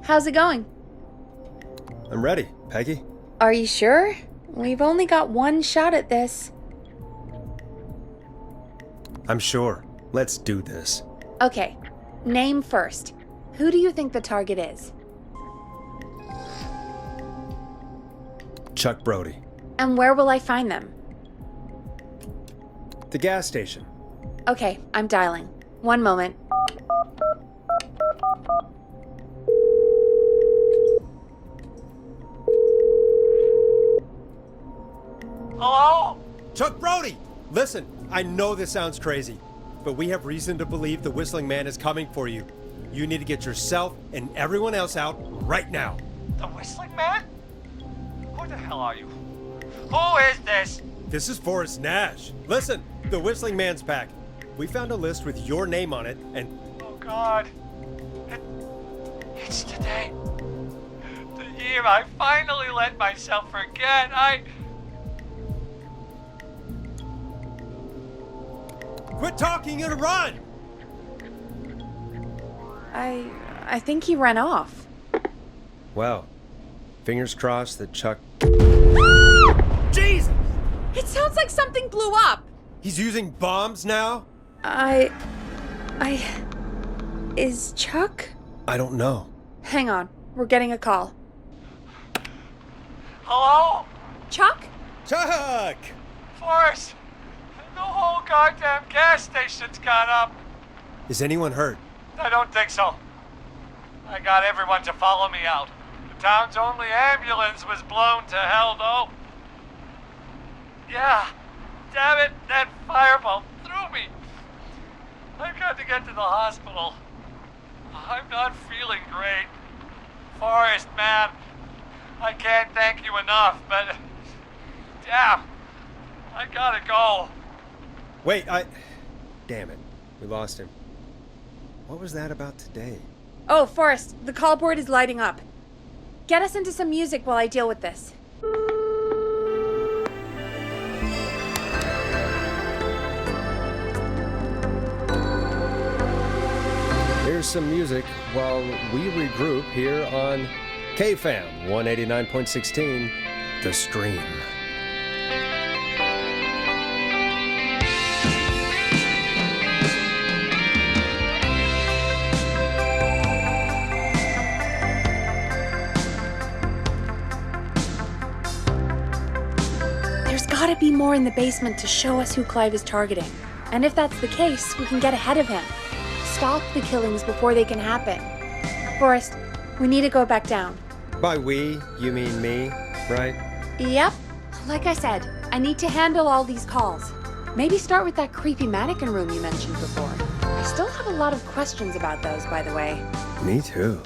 How's it going? I'm ready, Peggy. Are you sure? We've only got one shot at this. I'm sure. Let's do this. Okay, name first. Who do you think the target is? Chuck Brody. And where will I find them? The gas station. Okay, I'm dialing. One moment. Hello? Chuck Brody! Listen, I know this sounds crazy, but we have reason to believe the Whistling Man is coming for you. You need to get yourself and everyone else out right now. The Whistling Man? Who the hell are you? Who is this? This is Forrest Nash. Listen, the Whistling Man's back. We found a list with your name on it, and... Oh, God. It's today. The year I finally let myself forget. Quit talking and run! I think he ran off. Well, fingers crossed that Chuck... Jesus! It sounds like something blew up! He's using bombs now? Is Chuck? I don't know. Hang on, we're getting a call. Hello? Chuck? Chuck! Forrest, the whole goddamn gas station's gone up. Is anyone hurt? I don't think so. I got everyone to follow me out. The town's only ambulance was blown to hell, though. Yeah, damn it, that fireball threw me. I've got to get to the hospital. I'm not feeling great. Forrest, man, I can't thank you enough, but... Damn, I gotta go. Wait, Damn it. We lost him. What was that about today? Oh, Forrest, the call board is lighting up. Get us into some music while I deal with this. Here's some music while we regroup here on KFAM 189.16, The Stream. There's gotta be more in the basement to show us who Clive is targeting. And if that's the case, we can get ahead of him. Stop the killings before they can happen. Forrest, we need to go back down. By we, you mean me, right? Yep. Like I said, I need to handle all these calls. Maybe start with that creepy mannequin room you mentioned before. I still have a lot of questions about those, by the way. Me too.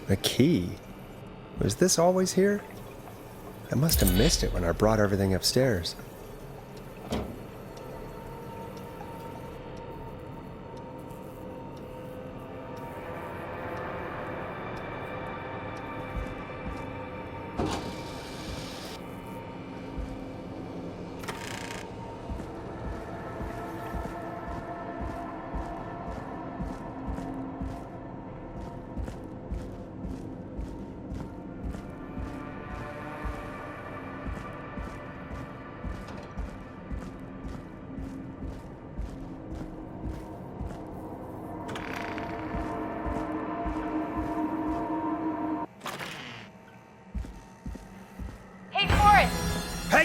A key? Was this always here? I must have missed it when I brought everything upstairs.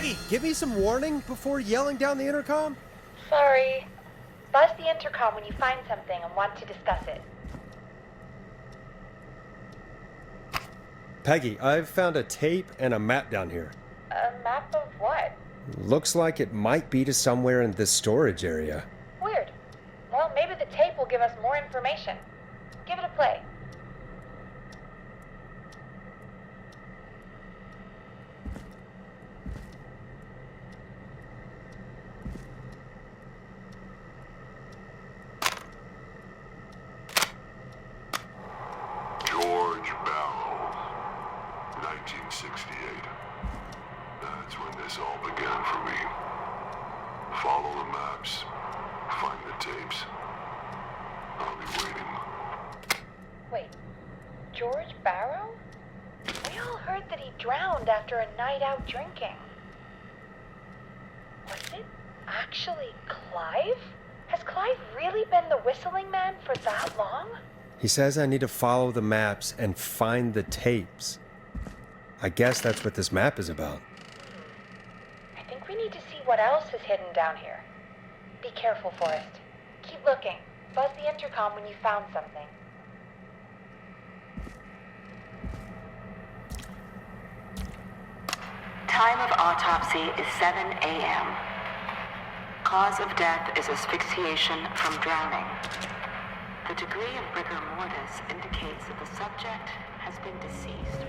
Peggy, give me some warning before yelling down the intercom. Sorry. Buzz the intercom when you find something and want to discuss it. Peggy, I've found a tape and a map down here. A map of what? Looks like it might be to somewhere in this storage area. Weird. Well, maybe the tape will give us more information. Give it a play. George Barrow, 1968. That's when this all began for me. Follow the maps, find the tapes. I'll be waiting. Wait, George Barrow? We all heard that he drowned after a night out drinking. Was it actually Clive? Has Clive really been the whistling man for that long? He says I need to follow the maps and find the tapes. I guess that's what this map is about. I think we need to see what else is hidden down here. Be careful, Forrest. Keep looking. Buzz the intercom when you found something. Time of autopsy is 7 a.m. Cause of death is asphyxiation from drowning. The degree of rigor mortis indicates that the subject has been deceased.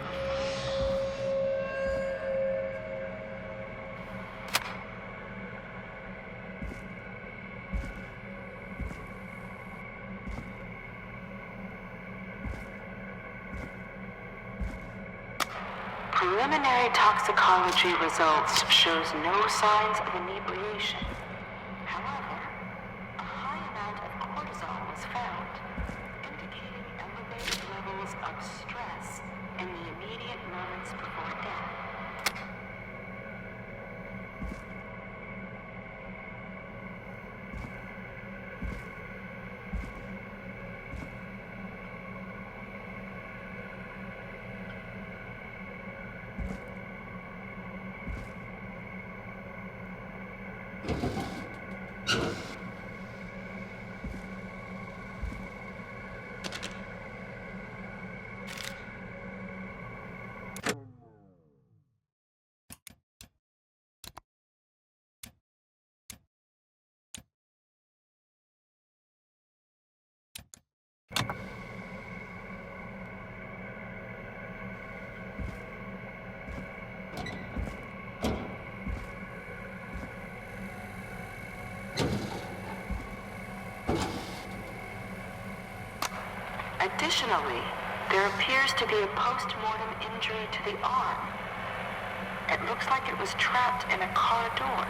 Preliminary toxicology results shows no signs of inebriation. However, a high amount of cortisol was found, indicating elevated levels of stress in the immediate moments before death. Additionally, there appears to be a post-mortem injury to the arm. It looks like it was trapped in a car door.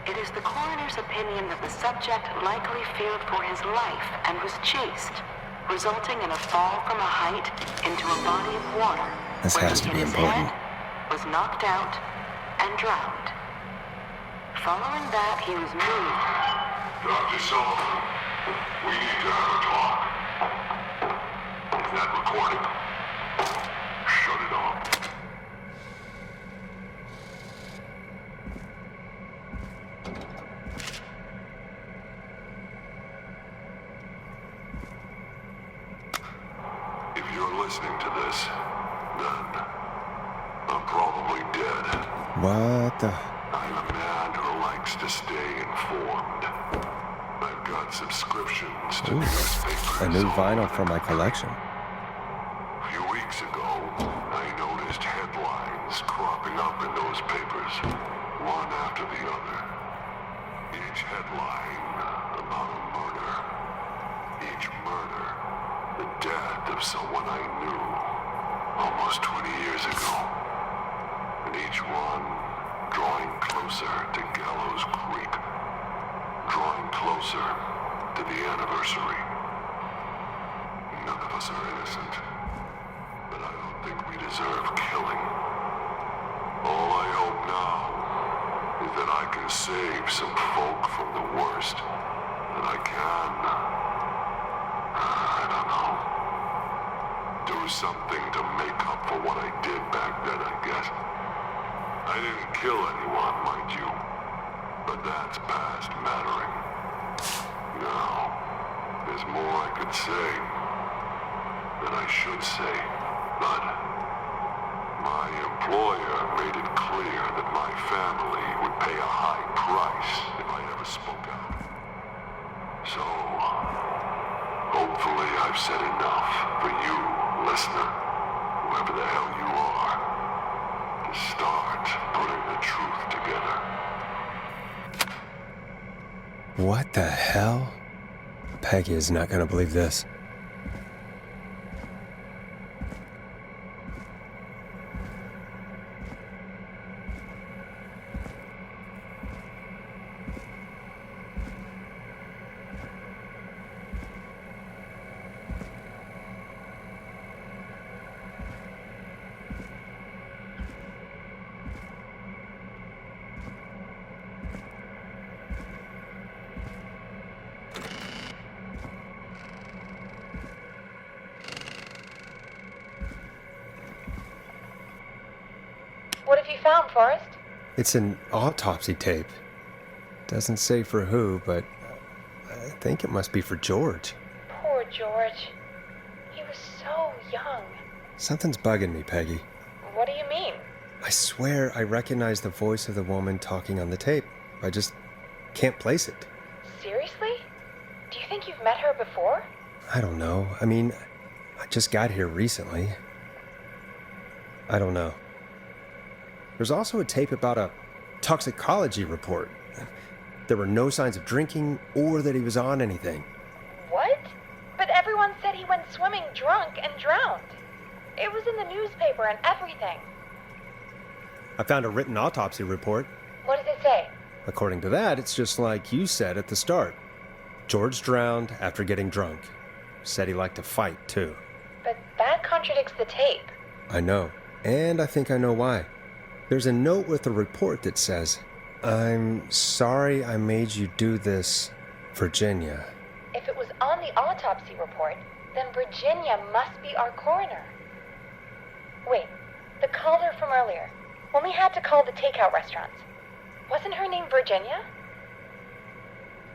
It is the coroner's opinion that the subject likely feared for his life and was chased, resulting in a fall from a height into a body of water. This has to be his important. head was knocked out and drowned. Following that, he was moved. Dr. Sullivan, we need to have a talk. Is that recording? Shut it off. If you're listening to this, then I'm probably dead. What the... I'm a man who likes to stay informed. I've got subscriptions to Ooh, newspapers. a new all vinyl over for the my country. collection. A few weeks ago, I noticed headlines cropping up in those papers, one after the other. of someone I knew almost 20 years ago. And each one drawing closer to Gallows Creek, drawing closer to the anniversary. None of us are innocent, but I don't think we deserve killing. All I hope now is that I can save some folk from the worst, that I can, I don't know, do something to make up for what I did back then, I guess. I didn't kill anyone, mind you, but that's past mattering. Now, there's more I could say than I should say, but my employer made it clear that my family would pay a high price if I ever spoke out. So, hopefully I've said enough for you, listener, whoever the hell you are, to start putting the truth together. What the hell? Peggy is not going to believe this. What have you found, Forrest? It's an autopsy tape. Doesn't say for who, but I think it must be for George. Poor George. He was so young. Something's bugging me, Peggy. What do you mean? I swear I recognize the voice of the woman talking on the tape. I just can't place it. Seriously? Do you think you've met her before? I don't know. I mean, I just got here recently. I don't know. There's also a tape about a toxicology report. There were no signs of drinking or that he was on anything. What? But everyone said he went swimming drunk and drowned. It was in the newspaper and everything. I found a written autopsy report. What does it say? According to that, it's just like you said at the start. George drowned after getting drunk. Said he liked to fight, too. But that contradicts the tape. I know. And I think I know why. There's a note with the report that says, "I'm sorry I made you do this, Virginia." If it was on the autopsy report, then Virginia must be our coroner. Wait, the caller from earlier, when we had to call the takeout restaurants, wasn't her name Virginia?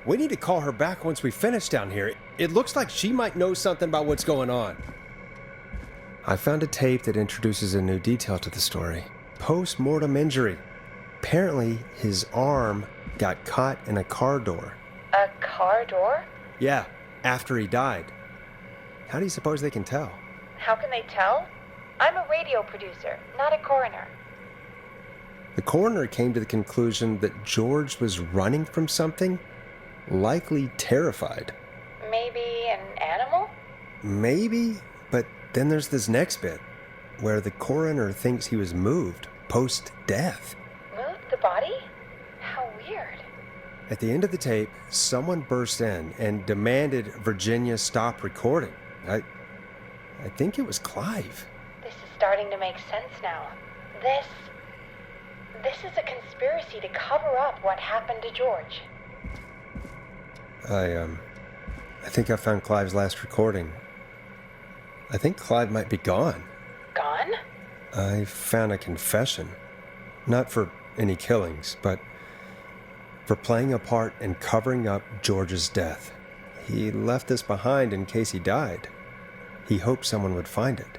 We need to call her back once we finish down here. It looks like she might know something about what's going on. I found a tape that introduces a new detail to the story. Post-mortem injury. Apparently, his arm got caught in a car door. A car door? Yeah, after he died. How do you suppose they can tell? How can they tell? I'm a radio producer, not a coroner. The coroner came to the conclusion that George was running from something, likely terrified. Maybe an animal? Maybe, but then there's this next bit, where the coroner thinks he was moved post-death. Moved the body? How weird. At the end of the tape, someone burst in and demanded Virginia stop recording. I think it was Clive. This is starting to make sense now. This is a conspiracy to cover up what happened to George. I think I found Clive's last recording. I think Clive might be gone. Gone? I found a confession. Not for any killings, but for playing a part in covering up George's death. He left this behind in case he died. He hoped someone would find it.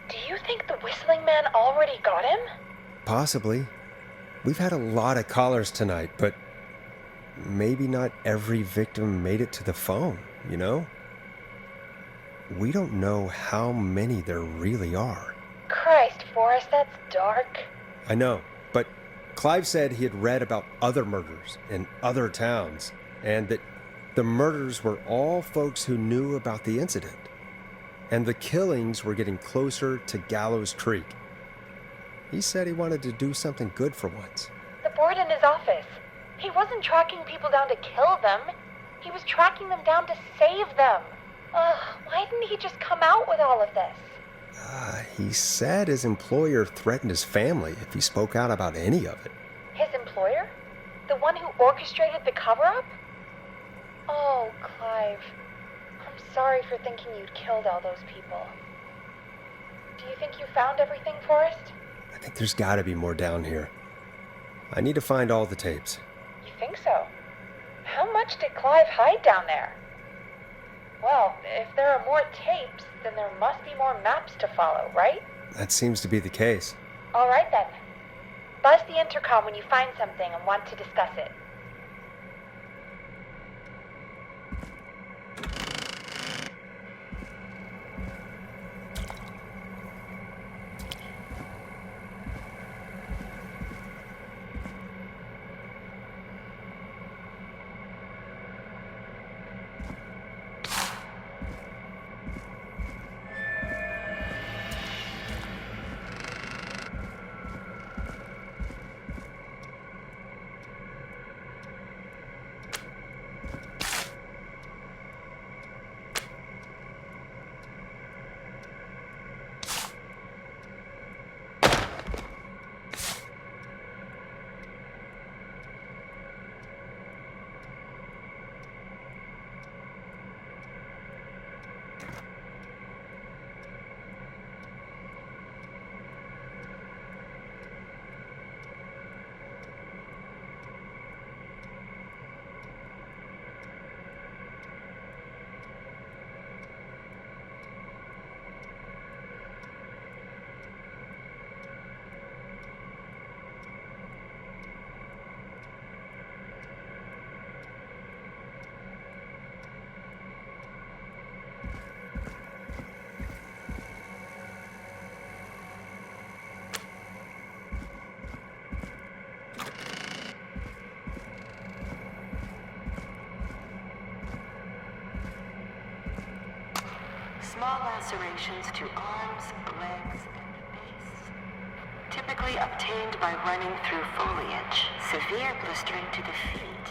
Do you think the Whistling Man already got him? Possibly. We've had a lot of callers tonight, but maybe not every victim made it to the phone, you know? We don't know how many there really are. Christ, Forrest, that's dark. I know, but Clive said he had read about other murders in other towns, and that the murders were all folks who knew about the incident. And the killings were getting closer to Gallows Creek. He said he wanted to do something good for once. The board in his office. He wasn't tracking people down to kill them. He was tracking them down to save them. Why didn't he just come out with all of this? He said his employer threatened his family if he spoke out about any of it. His employer? The one who orchestrated the cover-up? Oh, Clive. I'm sorry for thinking you'd killed all those people. Do you think you found everything, Forrest? I think there's gotta be more down here. I need to find all the tapes. You think so? How much did Clive hide down there? Well, if there are more tapes, then there must be more maps to follow, right? That seems to be the case. All right, then. Buzz the intercom when you find something and want to discuss it. Small lacerations to arms, legs, and face. Typically obtained by running through foliage. Severe blistering to the feet.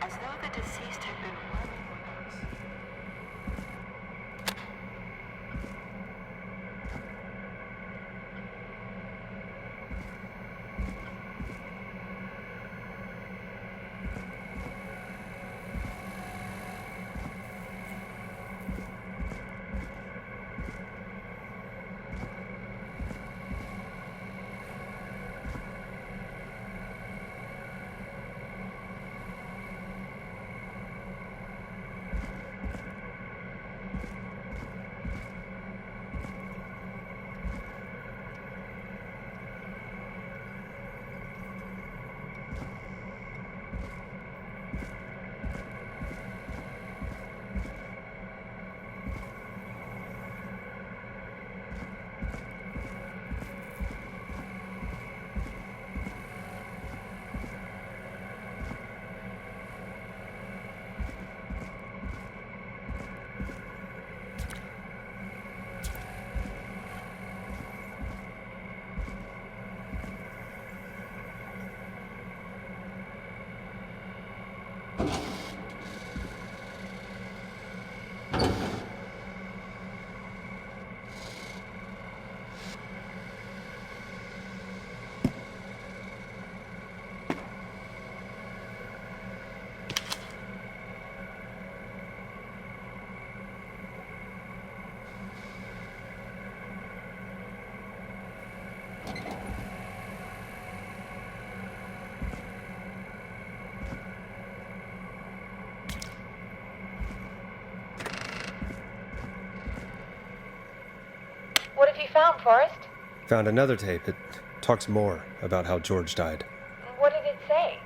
As though the deceased had been running with us. What have you found, Forrest? Found another tape. It talks more about how George died. What did it say?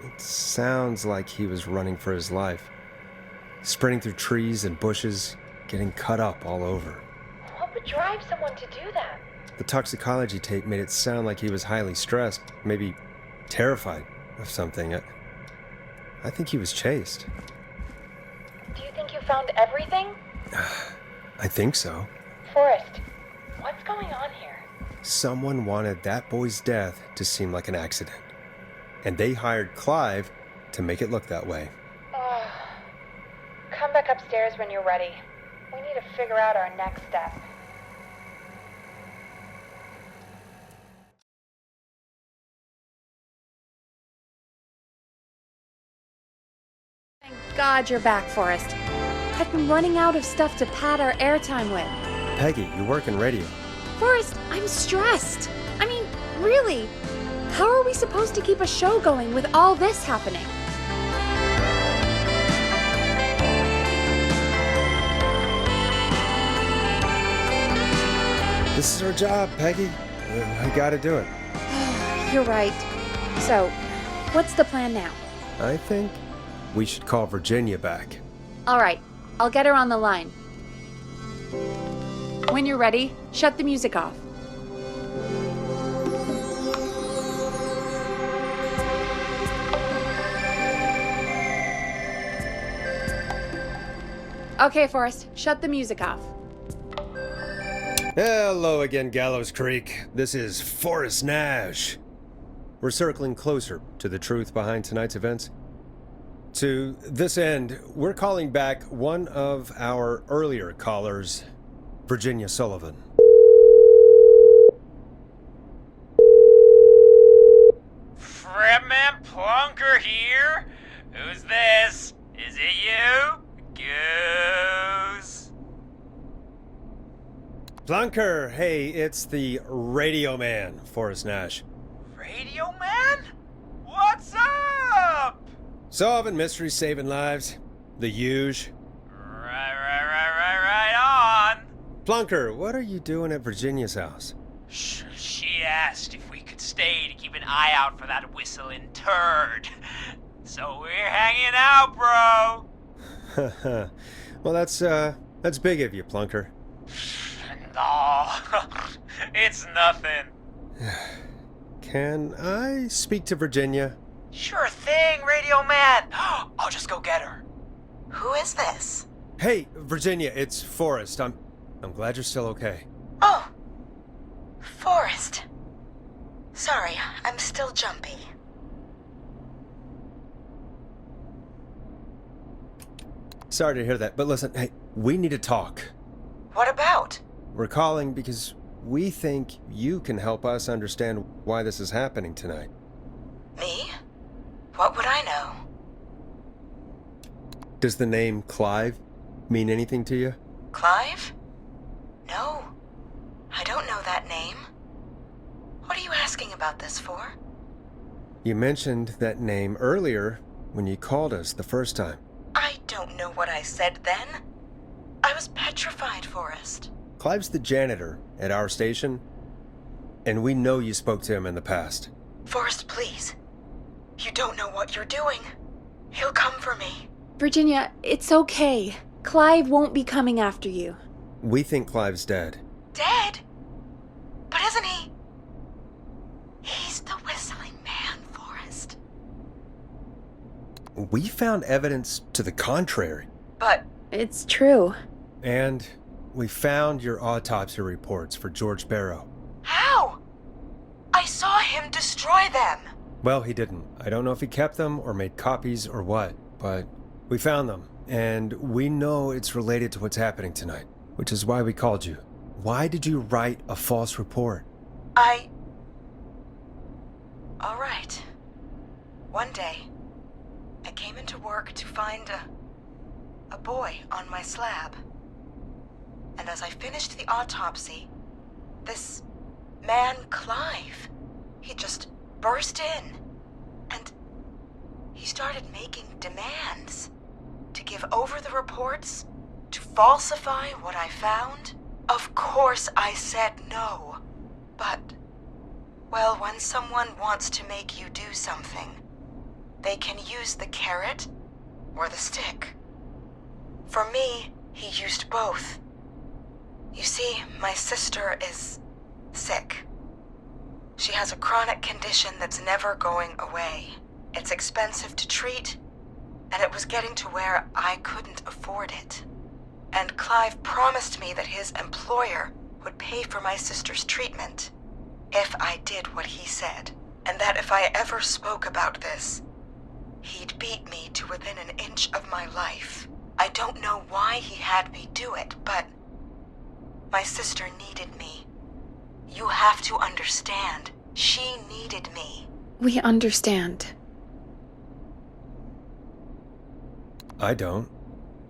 It sounds like he was running for his life. Sprinting through trees and bushes, getting cut up all over. What would drive someone to do that? The toxicology tape made it sound like he was highly stressed, maybe terrified of something. I think he was chased. Do you think you found everything? I think so. Forrest, what's going on here? Someone wanted that boy's death to seem like an accident. And they hired Clive to make it look that way. Come back upstairs when you're ready. We need to figure out our next step. Thank God you're back, Forrest. I've been running out of stuff to pad our airtime with. Peggy, you work in radio. Forrest, I'm stressed. I mean, really, how are we supposed to keep a show going with all this happening? This is our job, Peggy. We gotta do it. You're right. So, what's the plan now? I think we should call Virginia back. All right, I'll get her on the line. When you're ready, shut the music off. Okay, Forrest, shut the music off. Hello again, Gallows Creek. This is Forrest Nash. We're circling closer to the truth behind tonight's events. To this end, we're calling back one of our earlier callers, Virginia Sullivan. Fredman Plunker here? Who's this? Is it you? Goose. Plunker, hey, it's the Radio Man, Forrest Nash. Radio Man? What's up? Solving mysteries, saving lives. The huge. Right on. Plunker, what are you doing at Virginia's house? She asked if we could stay to keep an eye out for that whistling turd. So we're hanging out, bro. Well, that's big of you, Plunker. No, it's nothing. Can I speak to Virginia? Sure thing, Radio Man. I'll just go get her. Who is this? Hey, Virginia, it's Forrest. I'm glad you're still okay. Oh, Forrest. Sorry, I'm still jumpy. Sorry to hear that, but listen, hey, we need to talk. What about? We're calling because we think you can help us understand why this is happening tonight. Me? What would I know? Does the name Clive mean anything to you? Clive? No, I don't know that name. What are you asking about this for? You mentioned that name earlier when you called us the first time. I don't know what I said then. I was petrified, Forrest. Clive's the janitor at our station, and we know you spoke to him in the past. Forrest, please. You don't know what you're doing. He'll come for me. Virginia, it's okay. Clive won't be coming after you. We think Clive's dead. Dead? But isn't he? He's the whistling man, Forrest. We found evidence to the contrary. But It's true. And we found your autopsy reports for George Barrow. how? I saw him destroy them. Well, he didn't. I don't know if he kept them or made copies or what, but we found them, and we know it's related to what's happening tonight, which is why we called you. Why did you write a false report? All right. One day, I came into work to find a boy on my slab. And as I finished the autopsy, this man, Clive, he just burst in. And he started making demands to give over the reports, to falsify what I found. Of course I said no. But, well, when someone wants to make you do something, they can use the carrot or the stick. For me, he used both. You see, my sister is sick. She has a chronic condition that's never going away. It's expensive to treat, and it was getting to where I couldn't afford it. And Clive promised me that his employer would pay for my sister's treatment if I did what he said. And that if I ever spoke about this, he'd beat me to within an inch of my life. I don't know why he had me do it, but my sister needed me. You have to understand. She needed me. We understand. I don't.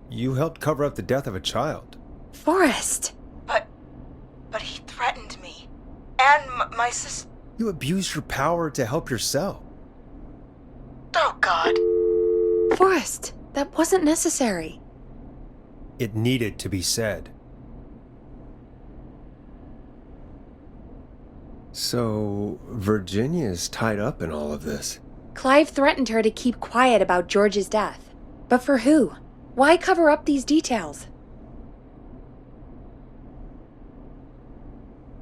You helped cover up the death of a child. Forrest! But he threatened me. And my sister... You abused your power to help yourself. Oh, God. Forrest, that wasn't necessary. It needed to be said. So, Virginia's tied up in all of this. Clive threatened her to keep quiet about George's death. But for who? Why cover up these details?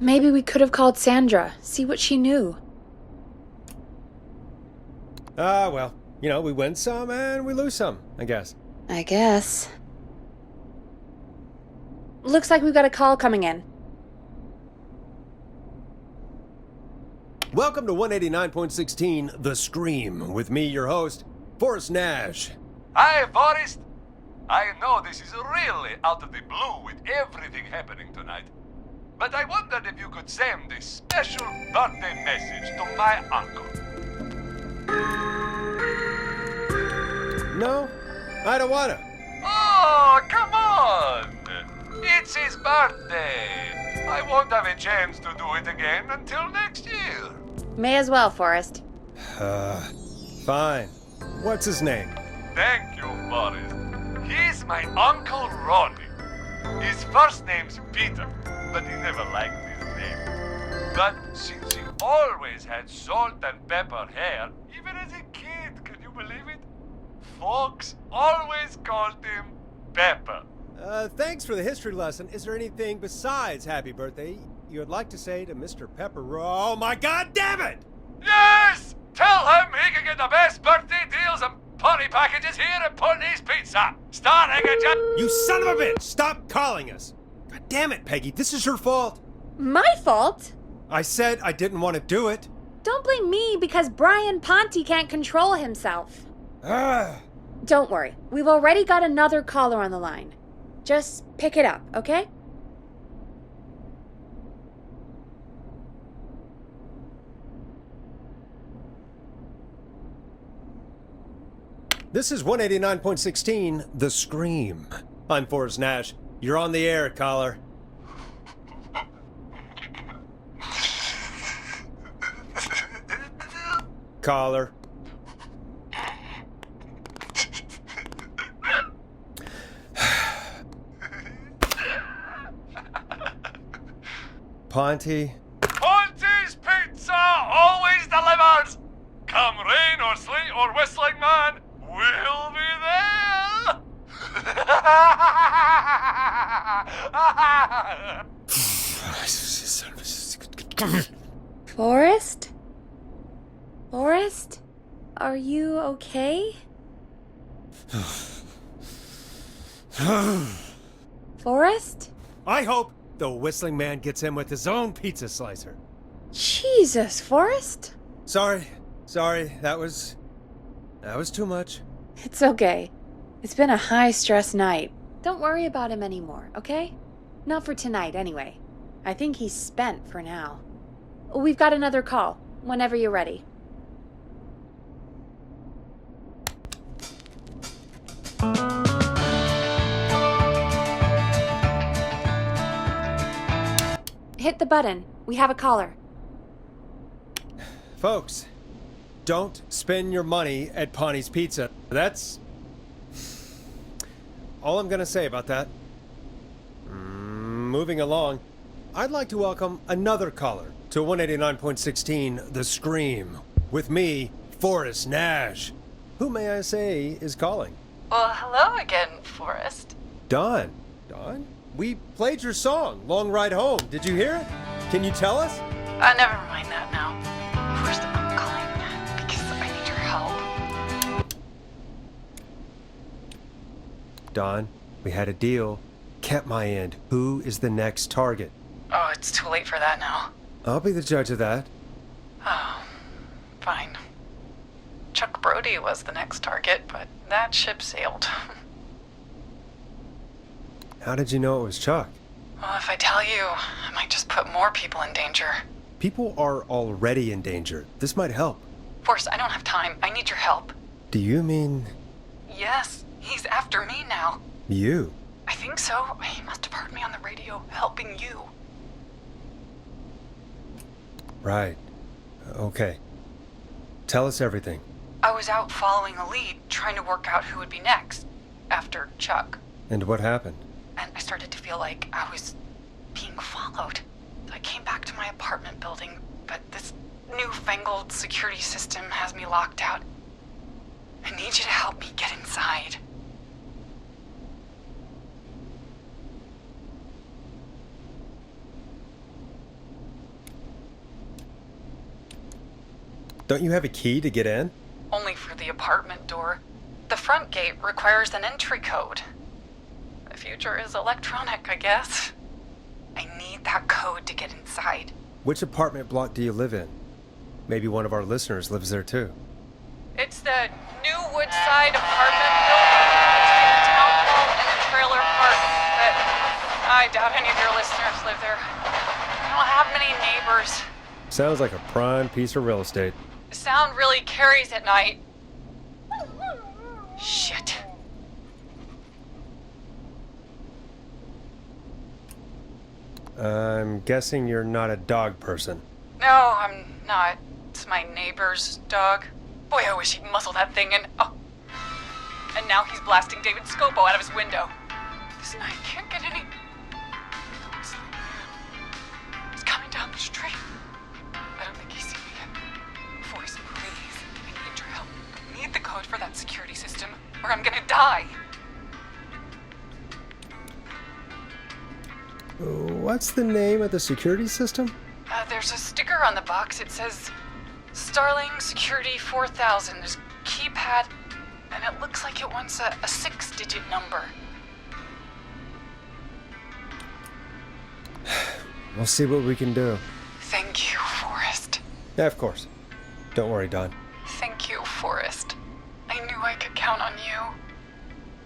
Maybe we could have called Sandra, see what she knew. Well, we win some and we lose some, I guess. I guess. Looks like we've got a call coming in. Welcome to 189.16 The Scream, with me, your host, Forrest Nash. Hi, Forrest. I know this is really out of the blue with everything happening tonight, but I wondered if you could send this special birthday message to my uncle. No, I don't wanna. Oh, come on! It's his birthday. I won't have a chance to do it again until next year. May as well, Forrest. Fine. What's his name? Thank you, Forrest. He's my Uncle Ronnie. His first name's Peter, but he never liked his name. But since he always had salt and pepper hair, even as a kid, can you believe it? Folks always called him Pepper. Thanks for the history lesson. Is there anything besides happy birthday you would like to say to Mr. Pepper? Oh my God damn it! Yes! Tell him he can get the best birthday deals and party packages here at Putney's Pizza. Starting at You son of a bitch! Stop calling us! God damn it, Peggy, this is your fault! My fault? I said I didn't want to do it. Don't blame me because Brian Ponte can't control himself. Don't worry, we've already got another caller on the line. Just pick it up, okay? This is 189.16 The Scream. I'm Forrest Nash. You're on the air, caller. Caller. Ponte. Ponte's Pizza always delivers. Come rain or sleet or whistling man, we'll be there. Forrest? Forrest? Are you okay? Forrest? I hope the whistling man gets in with his own pizza slicer. Jesus, Forrest? Sorry, that was too much. It's okay. It's been a high-stress night. Don't worry about him anymore, okay? Not for tonight, anyway. I think he's spent for now. We've got another call, whenever you're ready. Hit the button. We have a caller. Folks, don't spend your money at Ponte's Pizza. That's all I'm gonna say about that. Moving along, I'd like to welcome another caller to 189.16 The Scream, with me, Forrest Nash. Who, may I say, is calling? Well, hello again, Forrest. Don. Don? We played your song, Long Ride Home. Did you hear it? Can you tell us? Never mind that now. First, I'm calling because I need your help. Don, we had a deal. kept my end. Who is the next target? Oh, it's too late for that now. I'll be the judge of that. Oh, fine. Chuck Brody was the next target, but that ship sailed. How did you know it was Chuck? Well, if I tell you, I might just put more people in danger. People are already in danger. This might help. Forrest, I don't have time. I need your help. Do you mean Yes, he's after me now. you? I think so. He must have heard me on the radio helping you. Right. Okay. Tell us everything. I was out following a lead, trying to work out who would be next, after Chuck. And what happened? And I started to feel like I was being followed. So I came back to my apartment building, but this newfangled security system has me locked out. I need you to help me get inside. Don't you have a key to get in? Only for the apartment door. The front gate requires an entry code. The future is electronic, I guess. I need that code to get inside. Which apartment block do you live in? Maybe one of our listeners lives there too. It's the new Woodside apartment building between the town hall and the trailer park, but I doubt any of your listeners live there. I don't have many neighbors. Sounds like a prime piece of real estate. The sound really carries at night. Shit. I'm guessing you're not a dog person. No, I'm not. It's my neighbor's dog. Boy, I wish he'd muzzle that thing and... Oh. And now he's blasting David Scopo out of his window. This night can't get any... He's coming down the street. I don't think he's seen me yet. Forrest, please. I need your help. I need the code for that security system, or I'm gonna die. What's the name of the security system? There's a sticker on the box. It says Starling Security 4000. There's a keypad, and it looks like it wants a 6-digit number. We'll see what we can do. Thank you, Forrest. Yeah, of course. Don't worry, Don. Thank you, Forrest. I knew I could count on you.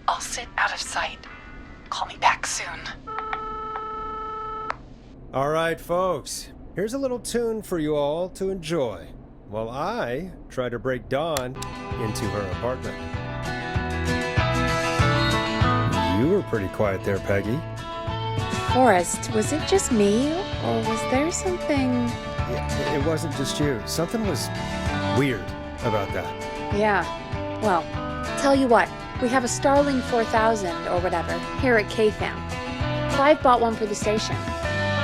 I'll sit out of sight. Call me back soon. All right, folks. Here's a little tune for you all to enjoy while I try to break Dawn into her apartment. You were pretty quiet there, Peggy. Forrest, was it just me, or was there something... It wasn't just you. Something was weird about that. Yeah, well, tell you what, we have a Starling 4000 or whatever here at KFAM. Clive bought one for the station.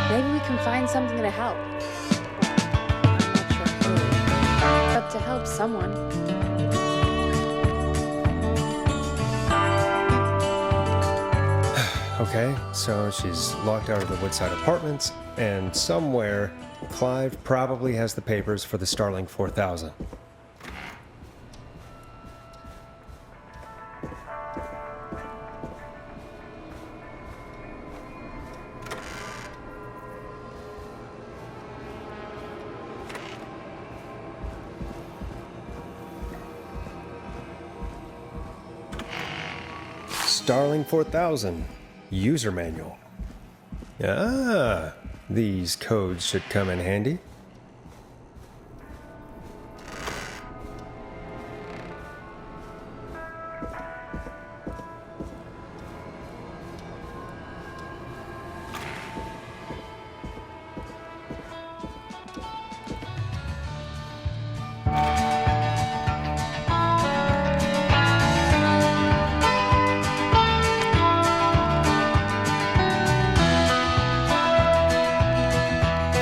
Maybe we can find something to help. I'm not sure who, but to help someone. Okay, so she's locked out of the Woodside Apartments, and somewhere Clive probably has the papers for the Starling 4000. Starling 4000 user manual. Ah, these codes should come in handy.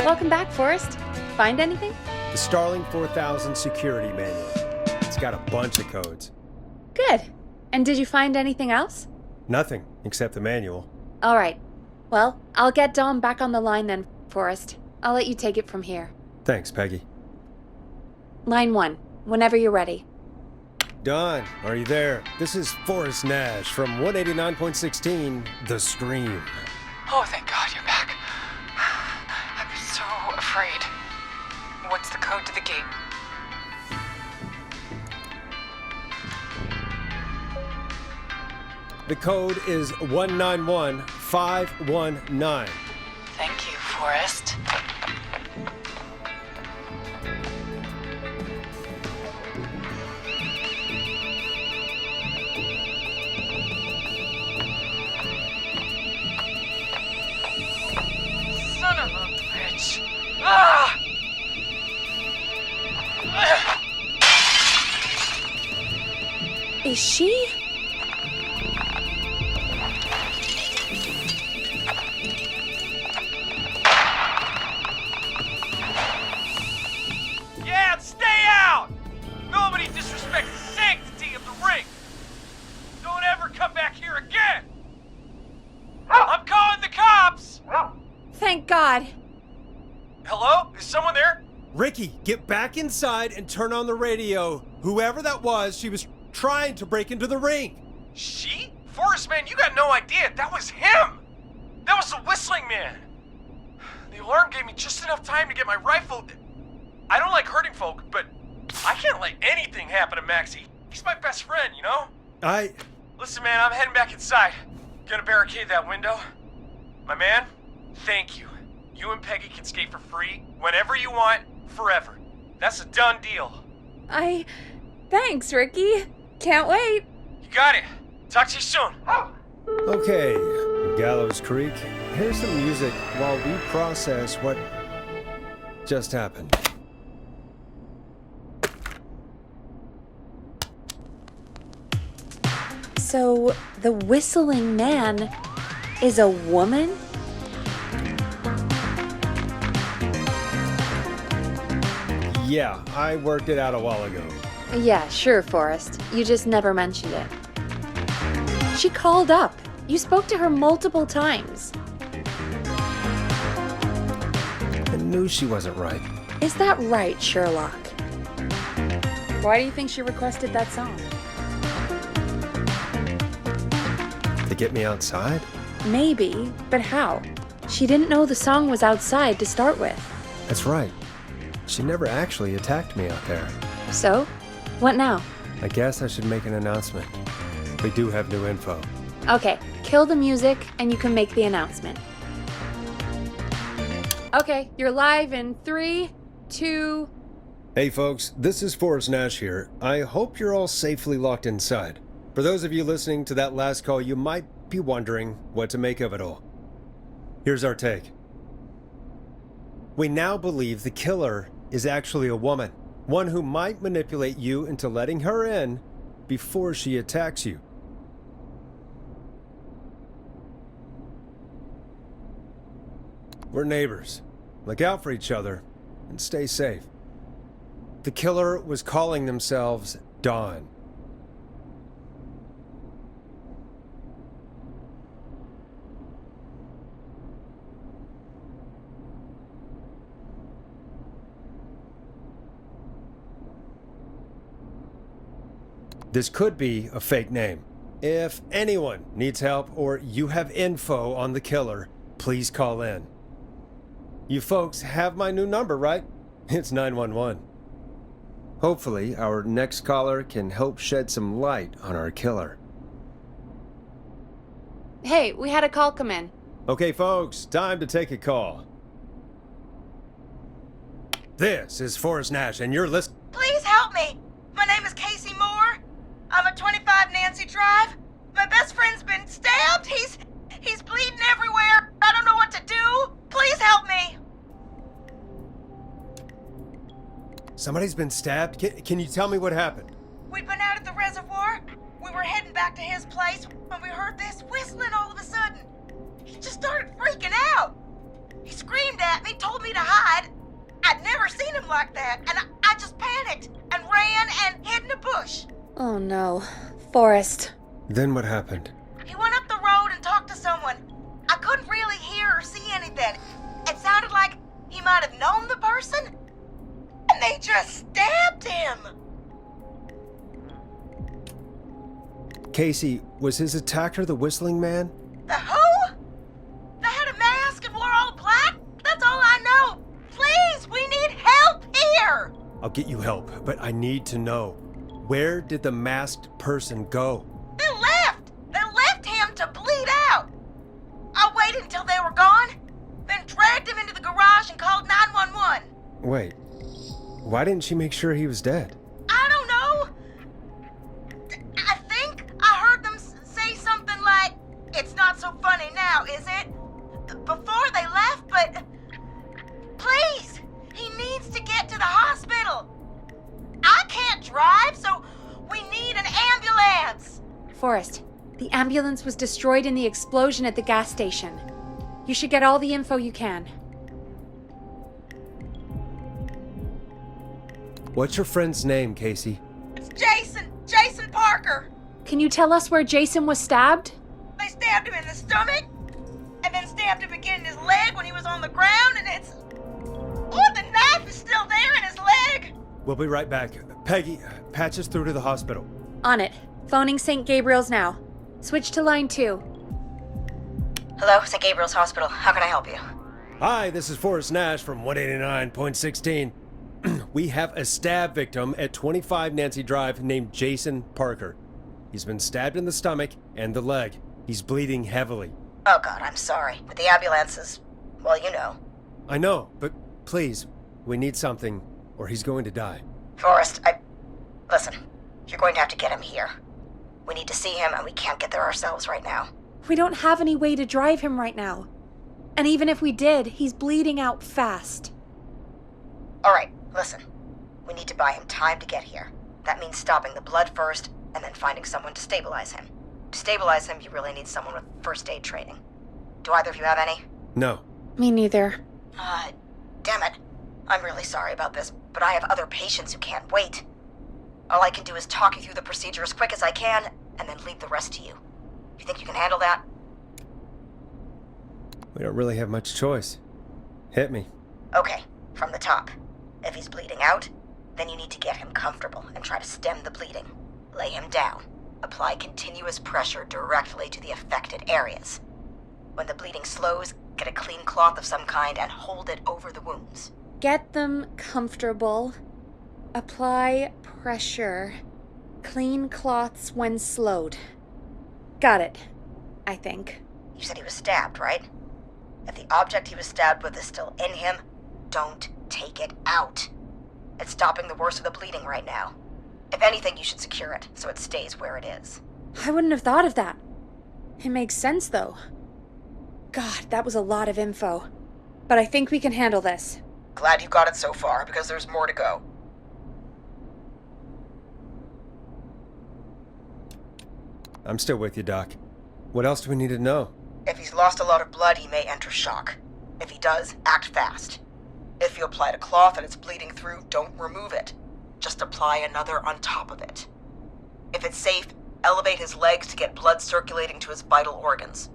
Welcome back, Forrest. Find anything? The Starling 4000 security manual. It's got a bunch of codes. Good. And did you find anything else? Nothing except the manual. All right. Well, I'll get Dom back on the line then, Forrest. I'll let you take it from here. Thanks, Peggy. Line 1, whenever you're ready. Don, are you there? This is Forrest Nash from 189.16, The Scream. Oh, thank God you're back. I'm so afraid. What's the code to the gate? The code is 191519. Thank you, Forrest. Son of a bitch. Ah! Is she? Yeah, stay out! Nobody disrespects the sanctity of the ring! Don't ever come back here again! I'm calling the cops! Thank God. Hello? Is someone there? Ricky, get back inside and turn on the radio. Whoever that was, she was trying to break into the ring. She? Forrest, man, you got no idea. That was him! That was the whistling man! The alarm gave me just enough time to get my rifle. I don't like hurting folk, but I can't let anything happen to Maxie. He's my best friend, you know? Listen, man, I'm heading back inside. Gonna barricade that window. My man, thank you. You and Peggy can skate for free whenever you want, forever. That's a done deal. Thanks, Ricky. Can't wait. You got it. Talk to you soon. Okay, Gallows Creek, here's some music while we process what just happened. So, the whistling man is a woman? Yeah, I worked it out a while ago. Yeah, sure, Forrest. You just never mentioned it. She called up. You spoke to her multiple times. I knew she wasn't right. Is that right, Sherlock? Why do you think she requested that song? To get me outside? Maybe, but how? She didn't know the song was outside to start with. That's right. She never actually attacked me out there. So, what now? I guess I should make an announcement. We do have new info. Okay, kill the music and you can make the announcement. Okay, you're live in 3, 2... Hey folks, this is Forrest Nash here. I hope you're all safely locked inside. For those of you listening to that last call, you might be wondering what to make of it all. Here's our take. We now believe the killer is actually a woman. One who might manipulate you into letting her in before she attacks you. We're neighbors. Look out for each other and stay safe. The killer was calling themselves Dawn. This could be a fake name. If anyone needs help or you have info on the killer, please call in. You folks have my new number, right? It's 911. Hopefully, our next caller can help shed some light on our killer. Hey, we had a call come in. Okay, folks, time to take a call. This is Forrest Nash, and you're listening. Please help me. My name is Casey Moore. I'm at 25 Nancy Drive. My best friend's been stabbed. He's bleeding everywhere. I don't know what to do. Please help me. Somebody's been stabbed? Can you tell me what happened? We'd been out at the reservoir. We were heading back to his place when we heard this whistling all of a sudden. He just started freaking out. He screamed at me, told me to hide. I'd never seen him like that, and I just panicked and ran and hid in a bush. Oh no. Forrest. Then what happened? He went up the road and talked to someone. I couldn't really hear or see anything. It sounded like he might have known the person, and they just stabbed him. Casey, was his attacker the whistling man? The who? They had a mask and wore all black? That's all I know. Please, we need help here. I'll get you help, but I need to know. Where did the masked person go? They left. They left him to bleed out. I waited until they were gone, then dragged him into the garage and called 911. Wait, why didn't she make sure he was dead? I don't know. I think I heard them say something like, "It's not so funny now, is it?" Before they left, but please, he needs to get to the hospital. I can't drive, so we need an ambulance. Forrest, the ambulance was destroyed in the explosion at the gas station. You should get all the info you can. What's your friend's name, Casey? It's Jason Parker. Can you tell us where Jason was stabbed? They stabbed him in the stomach, and then stabbed him again in his leg when he was on the ground, and it's... Oh, the knife is still there in his leg. We'll be right back. Peggy, patch us through to the hospital. On it. Phoning St. Gabriel's now. Switch to line 2. Hello, St. Gabriel's Hospital. How can I help you? Hi, this is Forrest Nash from 189.16. We have a stab victim at 25 Nancy Drive named Jason Parker. He's been stabbed in the stomach and the leg. He's bleeding heavily. Oh, God, I'm sorry. But the ambulance is... well, you know. I know, but please, we need something, or he's going to die. Forrest, Listen, you're going to have to get him here. We need to see him, and we can't get there ourselves right now. We don't have any way to drive him right now. And even if we did, he's bleeding out fast. All right, listen. We need to buy him time to get here. That means stopping the blood first, and then finding someone to stabilize him. To stabilize him, you really need someone with first aid training. Do either of you have any? No. Me neither. Damn it. I'm really sorry about this, but I have other patients who can't wait. All I can do is talk you through the procedure as quick as I can, and then leave the rest to you. You think you can handle that? We don't really have much choice. Hit me. Okay, from the top. If he's bleeding out, then you need to get him comfortable and try to stem the bleeding. Lay him down. Apply continuous pressure directly to the affected areas. When the bleeding slows, get a clean cloth of some kind and hold it over the wounds. Get them comfortable. Apply pressure. Clean cloths when slowed. Got it, I think. You said he was stabbed, right? If the object he was stabbed with is still in him, don't take it out. It's stopping the worst of the bleeding right now. If anything, you should secure it so it stays where it is. I wouldn't have thought of that. It makes sense, though. God, that was a lot of info. But I think we can handle this. Glad you got it so far, because there's more to go. I'm still with you, Doc. What else do we need to know? If he's lost a lot of blood, he may enter shock. If he does, act fast. If you applied a cloth and it's bleeding through, don't remove it. Just apply another on top of it. If it's safe, elevate his legs to get blood circulating to his vital organs.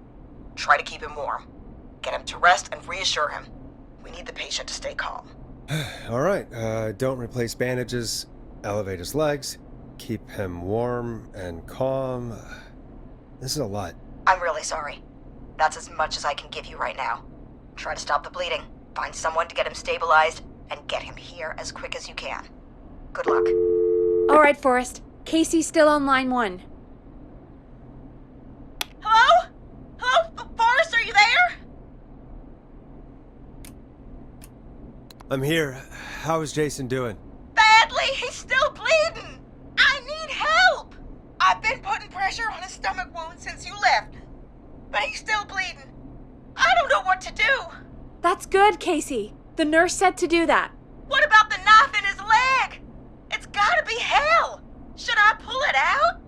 Try to keep him warm. Get him to rest and reassure him. We need the patient to stay calm. All right, don't replace bandages, elevate his legs, keep him warm and calm. This is a lot. I'm really sorry. That's as much as I can give you right now. Try to stop the bleeding, find someone to get him stabilized, and get him here as quick as you can. Good luck. All right, Forrest. Casey's still on line 1. Hello? Hello, Forrest, are you there? I'm here. How is Jason doing? Badly, he's still bleeding. I need help. I've been putting pressure on his stomach wound since you left, but he's still bleeding. I don't know what to do. That's good, Casey. The nurse said to do that. What about the knife in his leg? It's gotta be hell. Should I pull it out?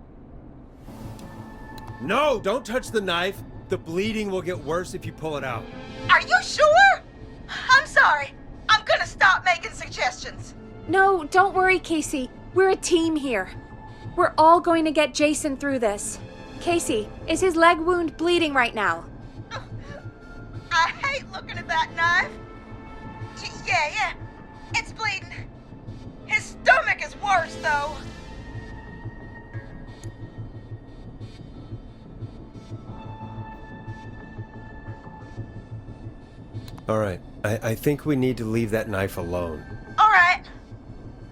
No, don't touch the knife. The bleeding will get worse if you pull it out. Are you sure? I'm sorry. I'm gonna stop making suggestions. No, don't worry, Casey. We're a team here. We're all going to get Jason through this. Casey, is his leg wound bleeding right now? I hate looking at that knife. Yeah. It's bleeding. His stomach is worse, though. All right, I think we need to leave that knife alone. All right.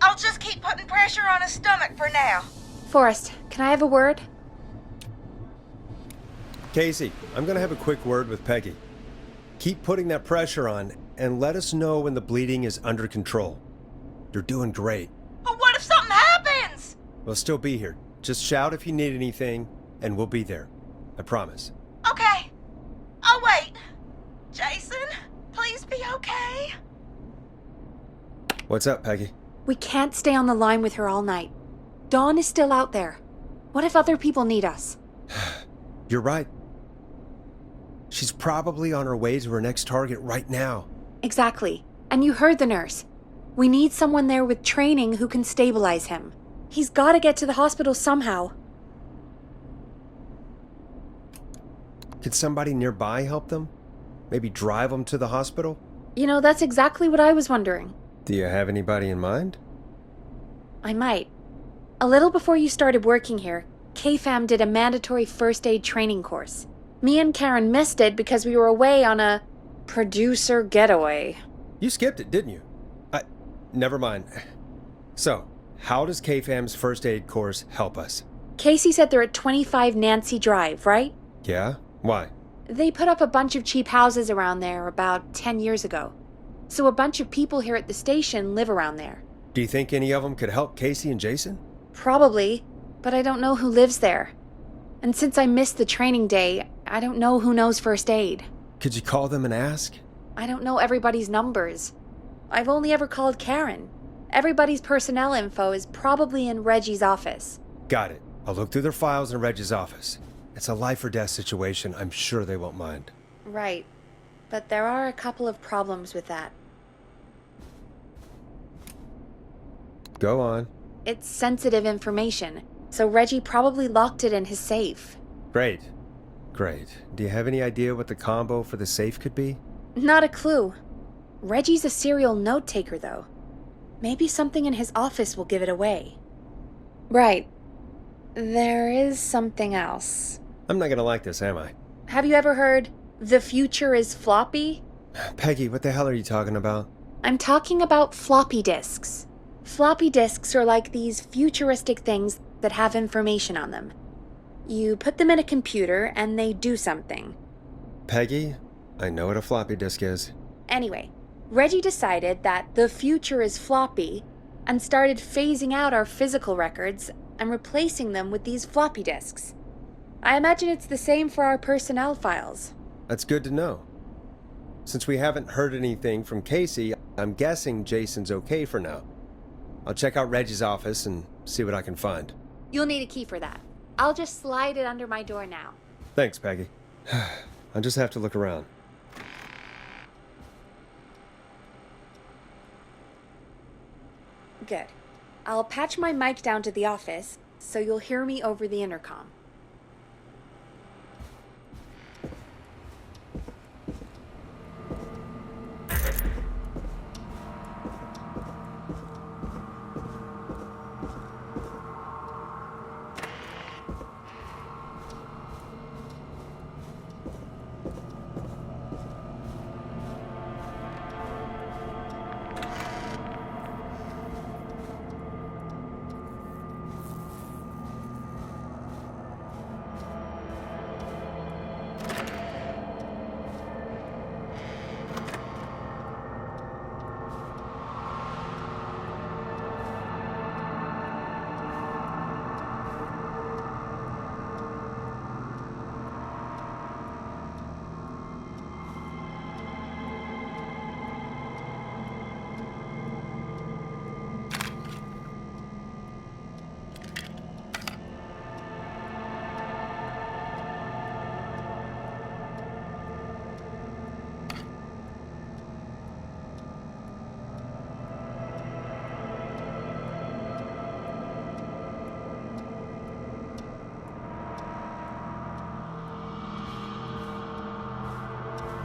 I'll just keep putting pressure on his stomach for now. Forrest, can I have a word? Casey, I'm gonna have a quick word with Peggy. Keep putting that pressure on and let us know when the bleeding is under control. You're doing great. But what if something happens? We'll still be here. Just shout if you need anything, and we'll be there. I promise. Okay. I'll wait. Jason, please be okay. What's up, Peggy? We can't stay on the line with her all night. Dawn is still out there. What if other people need us? You're right. She's probably on her way to her next target right now. Exactly. And you heard the nurse. We need someone there with training who can stabilize him. He's got to get to the hospital somehow. Could somebody nearby help them? Maybe drive them to the hospital? You know, that's exactly what I was wondering. Do you have anybody in mind? I might. A little before you started working here, KFAM did a mandatory first aid training course. Me and Karen missed it because we were away on a producer getaway. You skipped it, didn't you? Never mind. So, how does KFAM's first aid course help us? Casey said they're at 25 Nancy Drive, right? Yeah? Why? They put up a bunch of cheap houses around there about 10 years ago. So a bunch of people here at the station live around there. Do you think any of them could help Casey and Jason? Probably, but I don't know who lives there. And since I missed the training day, I don't know who knows first aid. Could you call them and ask? I don't know everybody's numbers. I've only ever called Karen. Everybody's personnel info is probably in Reggie's office. Got it. I'll look through their files in Reggie's office. It's a life or death situation. I'm sure they won't mind. Right. But there are a couple of problems with that. Go on. It's sensitive information, so Reggie probably locked it in his safe. Great. Great. Do you have any idea what the combo for the safe could be? Not a clue. Reggie's a serial note-taker, though. Maybe something in his office will give it away. Right. There is something else. I'm not gonna like this, am I? Have you ever heard, "The future is floppy"? Peggy, what the hell are you talking about? I'm talking about floppy disks. Floppy disks are like these futuristic things that have information on them. You put them in a computer and they do something. Peggy, I know what a floppy disk is. Anyway, Reggie decided that the future is floppy and started phasing out our physical records and replacing them with these floppy disks. I imagine it's the same for our personnel files. That's good to know. Since we haven't heard anything from Casey, I'm guessing Jason's okay for now. I'll check out Reggie's office and see what I can find. You'll need a key for that. I'll just slide it under my door now. Thanks, Peggy. I'll just have to look around. Good. I'll patch my mic down to the office, so you'll hear me over the intercom.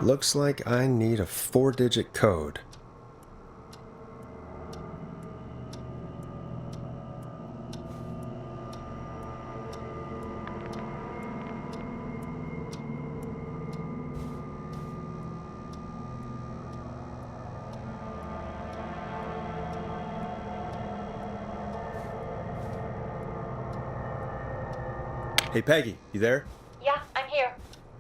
Looks like I need a 4-digit code. Hey, Peggy, you there? Yeah, I'm here.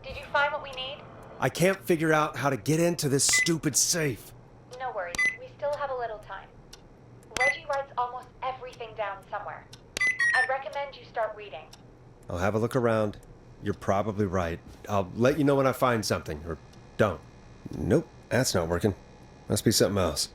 Did you find what we need? I can't figure out how to get into this stupid safe. No worries. We still have a little time. Reggie writes almost everything down somewhere. I'd recommend you start reading. I'll have a look around. You're probably right. I'll let you know when I find something, or don't. Nope, that's not working. Must be something else.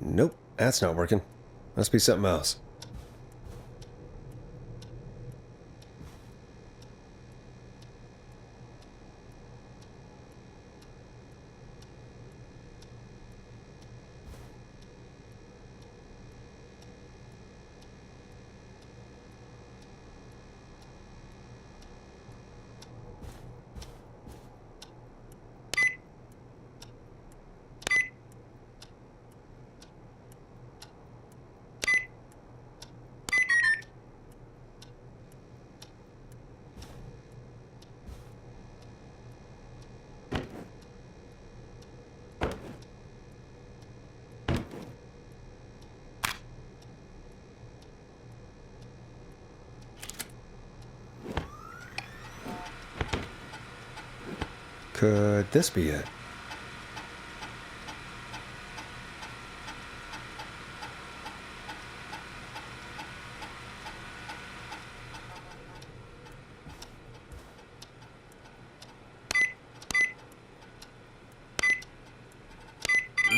Nope, that's not working. Must be something else. Could this be it?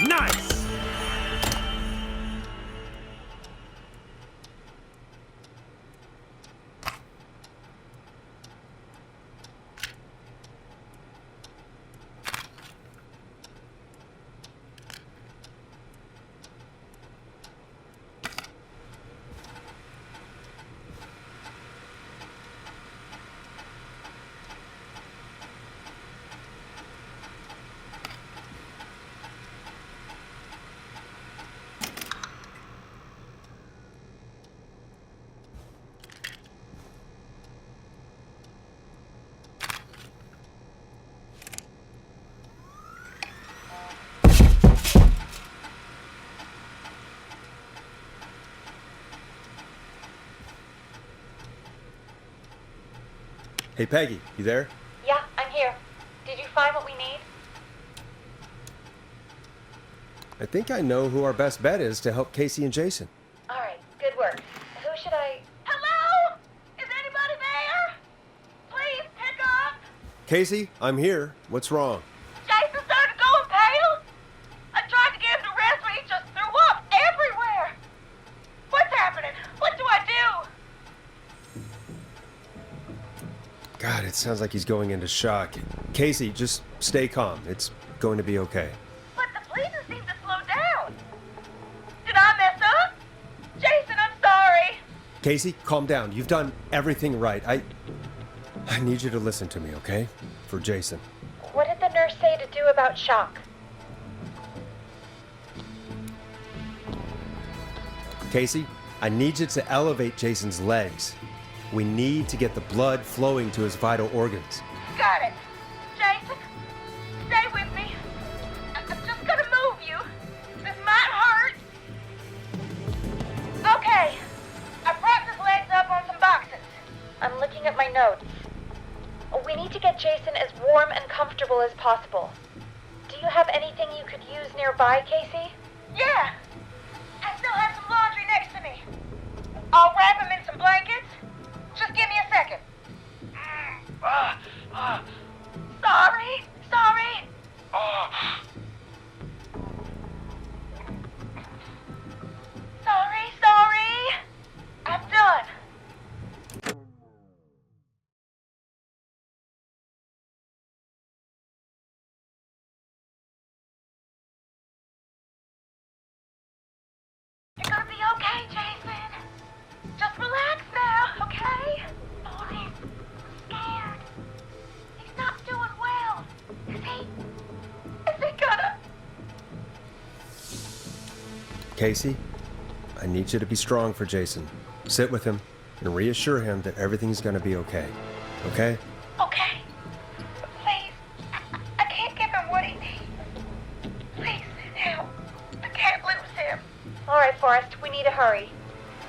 Nice! Hey, Peggy, you there? Yeah, I'm here. Did you find what we need? I think I know who our best bet is to help Casey and Jason. All right, good work. Who should I... Hello? Is anybody there? Please pick up. Casey, I'm here. What's wrong? Jason started going pale. I tried to get him to rest, but he just threw up everywhere. What's happening? What do I do? God, it sounds like he's going into shock. Casey, just stay calm. It's going to be okay. But the breathing seemed to slow down. Did I mess up? Jason, I'm sorry. Casey, calm down. You've done everything right. I need you to listen to me, okay? For Jason. What did the nurse say to do about shock? Casey, I need you to elevate Jason's legs. We need to get the blood flowing to his vital organs. Got it. Jason, stay with me. I'm just gonna move you. This might hurt. Okay. I propped his legs up on some boxes. I'm looking at my notes. We need to get Jason as warm and comfortable as possible. Do you have anything you could use nearby, Casey? Yeah. I still have some laundry next to me. I'll wrap him in some blankets. Just give me a second. Sorry. Sorry. I'm done. You're gonna be okay, Jason. Casey, I need you to be strong for Jason. Sit with him and reassure him that everything's gonna be okay. Okay? Okay. Please. I can't give him what he needs. Please, help. I can't lose him. All right, Forrest, we need to hurry.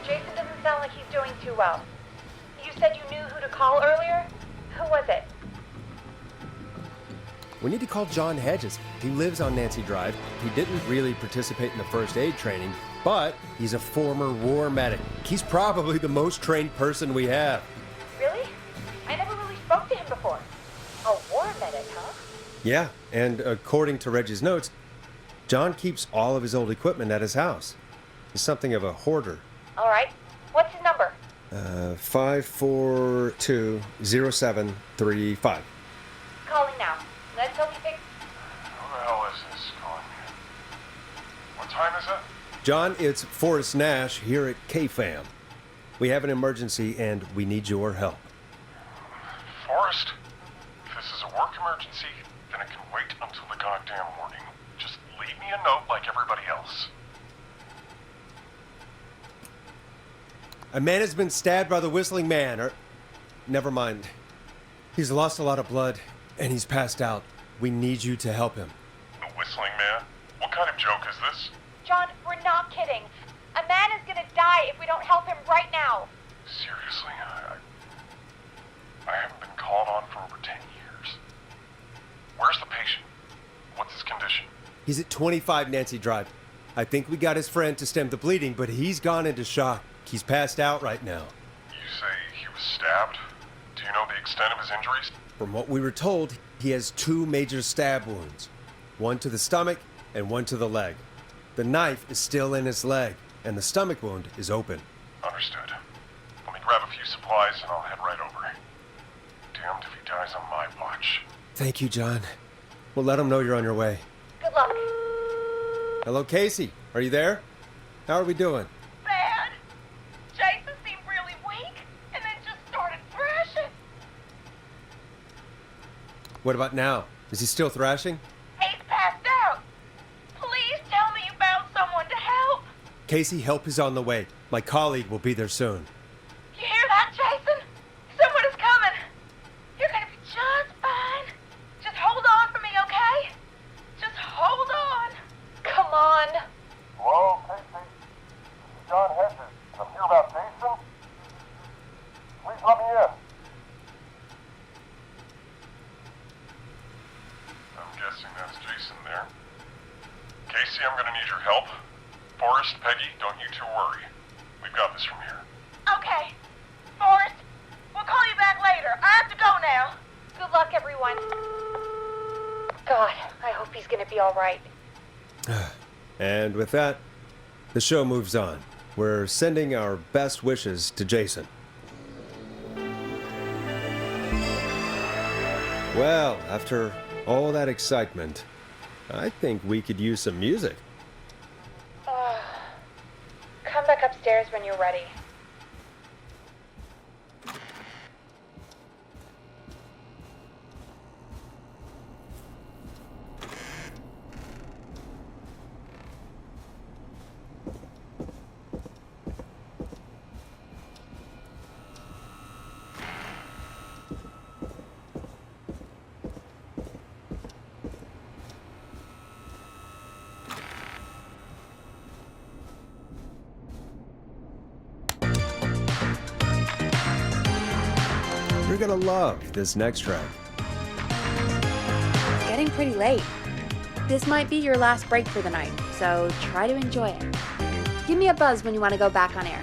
Jason doesn't sound like he's doing too well. You said you knew who to call earlier? Who was it? We need to call John Hedges. He lives on Nancy Drive. He didn't really participate in the first aid training, but he's a former war medic. He's probably the most trained person we have. Really? I never really spoke to him before. A war medic, huh? Yeah, and according to Reggie's notes, John keeps all of his old equipment at his house. He's something of a hoarder. All right. What's his number? 5420735. Calling now. Let's hope he picks. Who the hell is this calling me? What time is it? John, it's Forrest Nash here at KFAM. We have an emergency and we need your help. Forrest? If this is a work emergency, then it can wait until the goddamn morning. Just leave me a note like everybody else. A man has been stabbed by the Whistling Man, or... Never mind. He's lost a lot of blood, and he's passed out. We need you to help him. The Whistling Man? What kind of joke is this? John, we're not kidding. A man is gonna die if we don't help him right now. Seriously, I haven't been called on for over 10 years. Where's the patient? What's his condition? He's at 25 Nancy Drive. I think we got his friend to stem the bleeding, but he's gone into shock. He's passed out right now. You say he was stabbed? Do you know the extent of his injuries? From what we were told, he has 2 major stab wounds. One to the stomach and one to the leg. The knife is still in his leg, and the stomach wound is open. Understood. Let me grab a few supplies and I'll head right over. Damned if he dies on my watch. Thank you, John. We'll let him know you're on your way. Good luck. Hello, Casey. Are you there? How are we doing? Bad. Jason seemed really weak and then just started thrashing. What about now? Is he still thrashing? He's passed out. Please tell me you found someone to help. Casey, help is on the way. My colleague will be there soon. You hear that, Jason? Someone is coming. You're gonna be just fine. Just hold on for me, okay? Just hold on. Come on. Hello, Casey. John Hedges. I'm here about Jason. Please let me in. I'm guessing that's Jason there. Casey, I'm gonna need your help. Forrest, Peggy, don't you two worry. We've got this from here. Okay. Forrest, we'll call you back later. I have to go now. Good luck, everyone. God, I hope he's gonna be all right. And with that, the show moves on. We're sending our best wishes to Jason. Well, after all that excitement, I think we could use some music. Come back upstairs when you're ready. You're gonna love this next track. It's getting pretty late. This might be your last break for the night, so try to enjoy it. Give me a buzz when you want to go back on air.